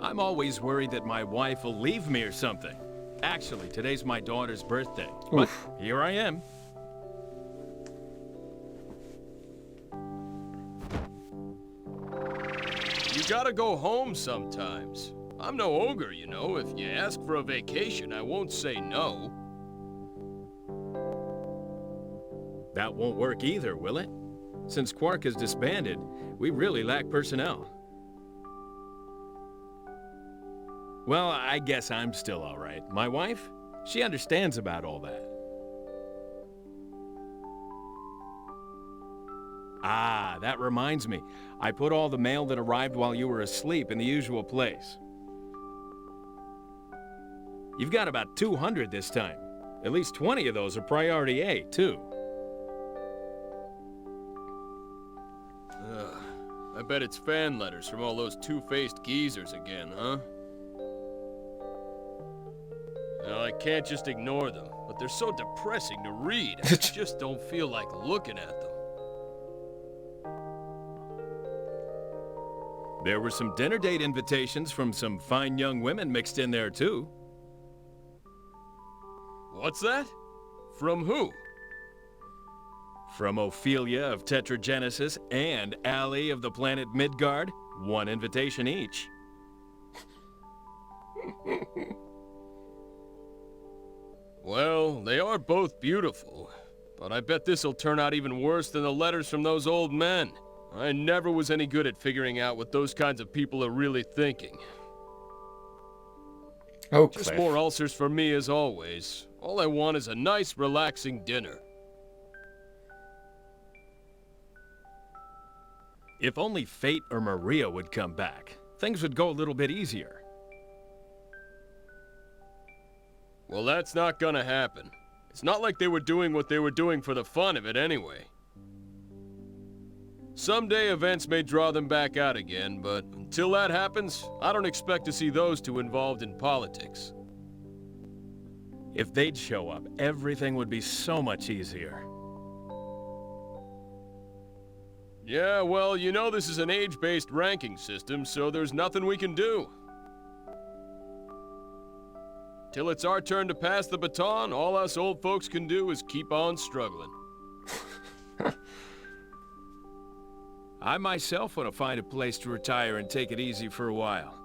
I'm always worried that my wife will leave me or something. Actually, today's my daughter's birthday. But here I am. You gotta go home sometimes. I'm no ogre, you know. If you ask for a vacation, I won't say no. That won't work either, will it? Since Quark is disbanded, we really lack personnel. Well, I guess I'm still all right. My wife, she understands about all that. Ah, that reminds me. I put all the mail that arrived while you were asleep in the usual place. You've got about 200 this time. At least 20 of those are priority A, too. I bet it's fan letters from all those two-faced geezers again, huh? Now, I can't just ignore them, but they're so depressing to read. I just don't feel like looking at them. There were some dinner date invitations from some fine young women mixed in there, too. What's that? From who? From Ophelia of Tetragenesis and Allie of the planet Midgard. One invitation each. Well, they are both beautiful, but I bet this'll turn out even worse than the letters from those old men. I never was any good at figuring out what those kinds of people are really thinking. Oh, just Cliff. more ulcers for me as always. All I want is a nice, relaxing dinner. If only Fate or Maria would come back, things would go a little bit easier. Well, that's not gonna happen. It's not like they were doing what they were doing for the fun of it anyway. Someday events may draw them back out again, but until that happens, I don't expect to see those two involved in politics. If they'd show up, everything would be so much easier. Yeah, well, you know this is an age-based ranking system, so there's nothing we can do. Till it's our turn to pass the baton, all us old folks can do is keep on struggling. I myself want to find a place to retire and take it easy for a while.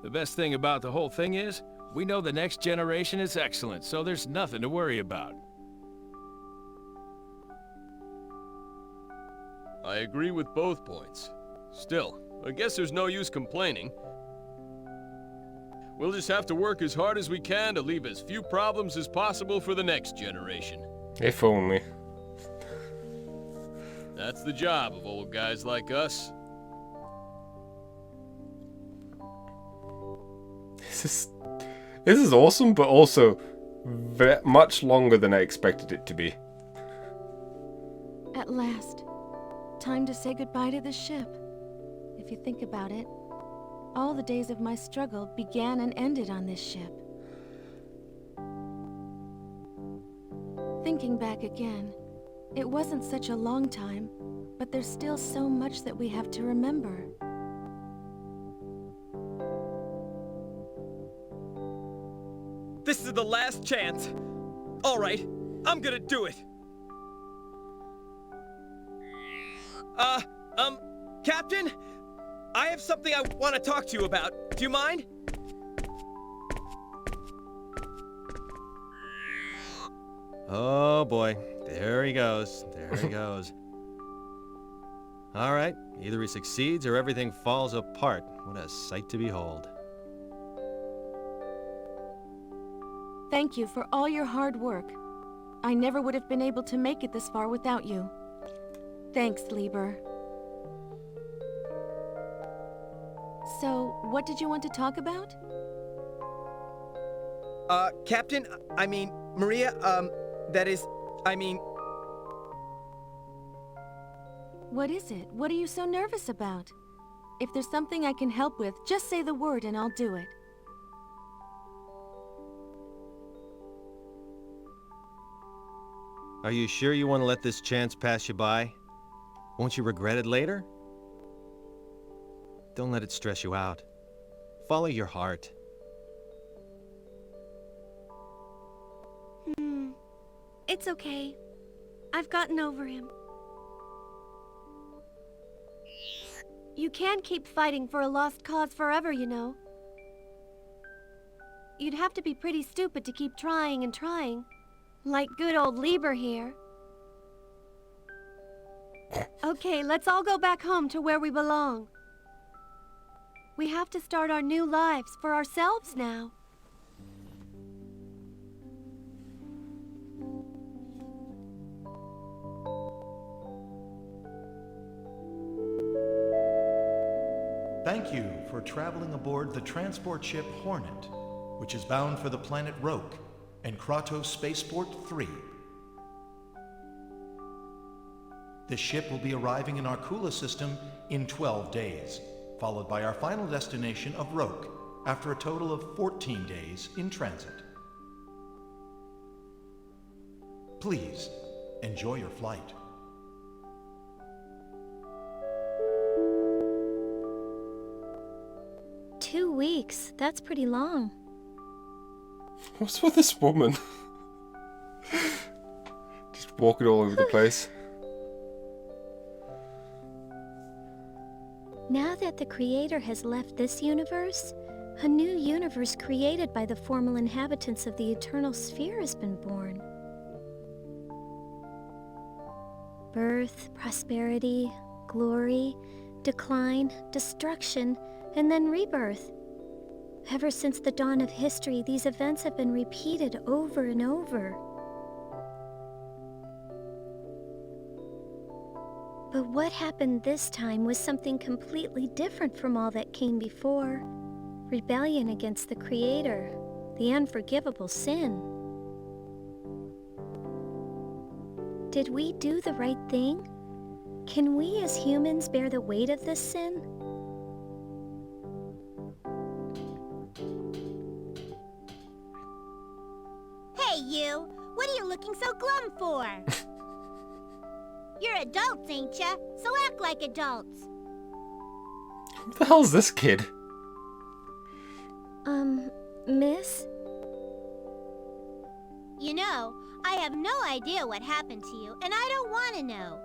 The best thing about the whole thing is, we know the next generation is excellent, so there's nothing to worry about. I agree with both points. Still, I guess there's no use complaining. We'll just have to work as hard as we can to leave as few problems as possible for the next generation. If only. That's the job of old guys like us. This is awesome, but also much longer than I expected it to be. At last. Time to say goodbye to the ship. If you think about it, all the days of my struggle began and ended on this ship. Thinking back again, it wasn't such a long time, but there's still so much that we have to remember. This is the last chance. All right, I'm gonna do it. Captain? I have something I want to talk to you about. Do you mind? Oh boy, there he goes. There he goes. All right, either he succeeds or everything falls apart. What a sight to behold. Thank you for all your hard work. I never would have been able to make it this far without you. Thanks, Lieber. So, what did you want to talk about? Captain, I mean, Maria, that is, I mean... What is it? What are you so nervous about? If there's something I can help with, just say the word and I'll do it. Are you sure you want to let this chance pass you by? Won't you regret it later? Don't let it stress you out. Follow your heart. It's okay. I've gotten over him. You can't keep fighting for a lost cause forever, you know. You'd have to be pretty stupid to keep trying and trying. Like good old Lieber here. Okay, let's all go back home to where we belong. We have to start our new lives for ourselves now. Thank you for traveling aboard the transport ship Hornet, which is bound for the planet Roke and Kratos Spaceport 3. This ship will be arriving in our Kula system in 12 days, followed by our final destination of Roke after a total of 14 days in transit. Please, enjoy your flight. Two weeks, that's pretty long. What's with this woman? Just walking all over the place. Now that the Creator has left this universe, a new universe created by the formal inhabitants of the Eternal Sphere has been born. Birth, prosperity, glory, decline, destruction, and then rebirth. Ever since the dawn of history, these events have been repeated over and over. But what happened this time was something completely different from all that came before. Rebellion against the Creator, the unforgivable sin. Did we do the right thing? Can we as humans bear the weight of this sin? Hey, you! What are you looking so glum for? You're adults, ain't ya? So act like adults. Who the hell's this kid? Miss? You know, I have no idea what happened to you, and I don't want to know.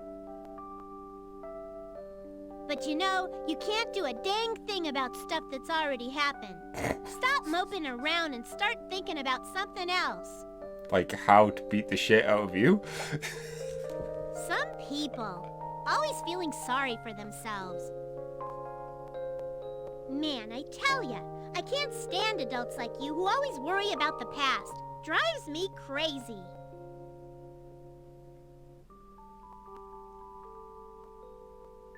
But you know, you can't do a dang thing about stuff that's already happened. Stop moping around and start thinking about something else. Like how to beat the shit out of you? Some people, always feeling sorry for themselves. Man, I tell ya, I can't stand adults like you who always worry about the past. Drives me crazy.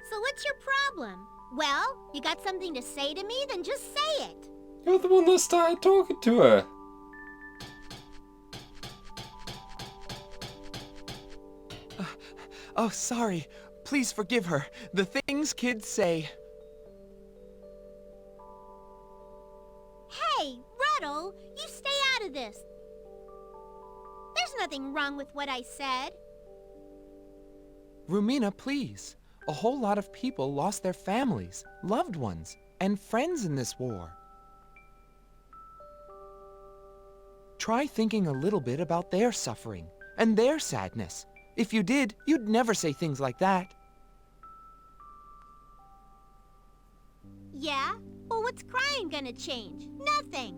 So what's your problem? Well, you got something to say to me? Then just say it. You're the one that started talking to her. Oh, sorry. Please forgive her. The things kids say. Hey, Ruddle, you stay out of this. There's nothing wrong with what I said. Rumina, please. A whole lot of people lost their families, loved ones, and friends in this war. Try thinking a little bit about their suffering and their sadness. If you did, you'd never say things like that. Yeah? Well, what's crying gonna change? Nothing.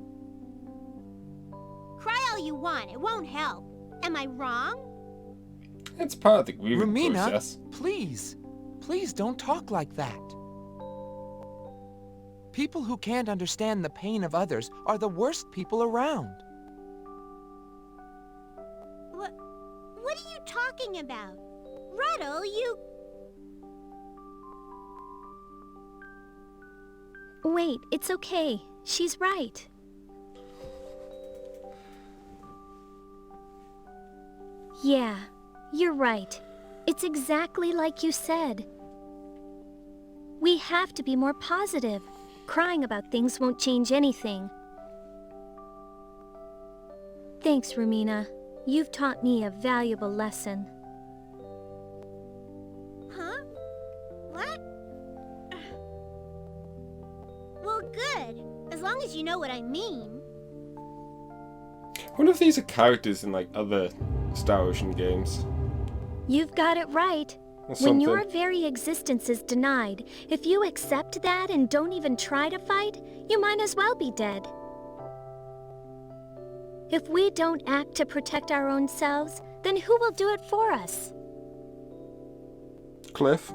Cry all you want, it won't help. Am I wrong? It's part of the grieving Rumina, process. Please. Please don't talk like that. People who can't understand the pain of others are the worst people around. What are you talking about? Ruddle, you... Wait, it's okay. She's right. Yeah, you're right. It's exactly like you said. We have to be more positive. Crying about things won't change anything. Thanks, Rumina. You've taught me a valuable lesson. Huh? What? Well, good. As long as you know what I mean. I wonder if these are characters in like other Star Ocean games. You've got it right. When your very existence is denied, if you accept that and don't even try to fight, you might as well be dead. If we don't act to protect our own selves, then who will do it for us? Cliff.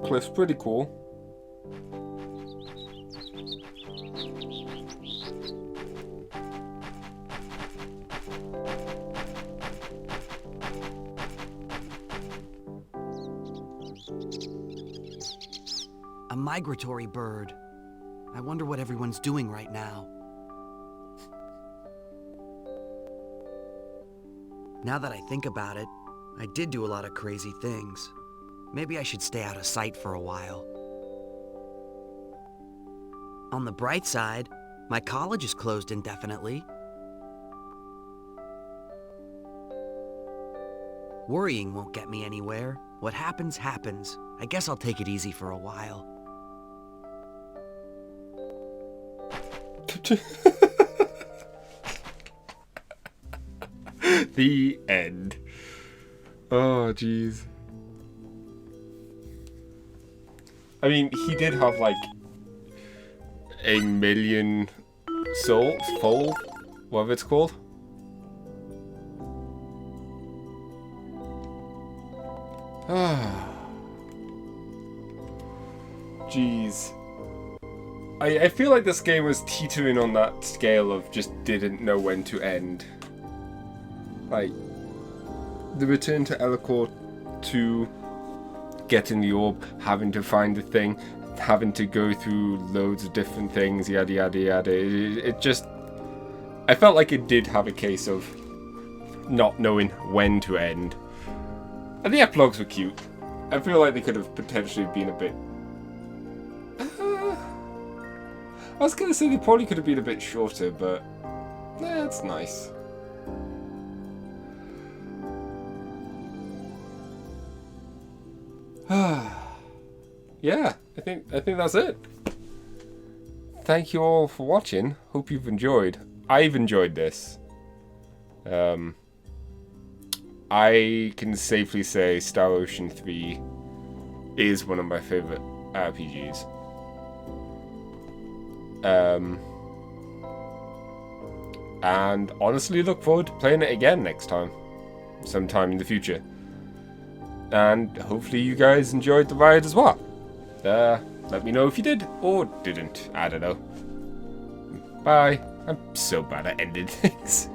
Cliff's pretty cool. A migratory bird. I wonder what everyone's doing right now. Now that I think about it, I did do a lot of crazy things. Maybe I should stay out of sight for a while. On the bright side, my college is closed indefinitely. Worrying won't get me anywhere. What happens, happens. I guess I'll take it easy for a while. The end. Oh, jeez. I mean, he did have like 1,000,000 souls, fold, whatever it's called. Ah. Jeez. I feel like this game was teetering on that scale of just didn't know when to end. Like, the return to Ellicor 2, getting the orb, having to find the thing, having to go through loads of different things, yada yada yada. It just... I felt like it did have a case of not knowing when to end. And the epilogues were cute. I feel like they could have potentially been a bit... I was going to say they probably could have been a bit shorter, but... it's nice. Yeah, I think that's it. Thank you all for watching. Hope you've enjoyed. I've enjoyed this. I can safely say Star Ocean 3 is one of my favorite RPGs. And honestly look forward to playing it again next time, sometime in the future. And hopefully you guys enjoyed the ride as well. Let me know if you did or didn't. I don't know. Bye. I'm so bad at ending things.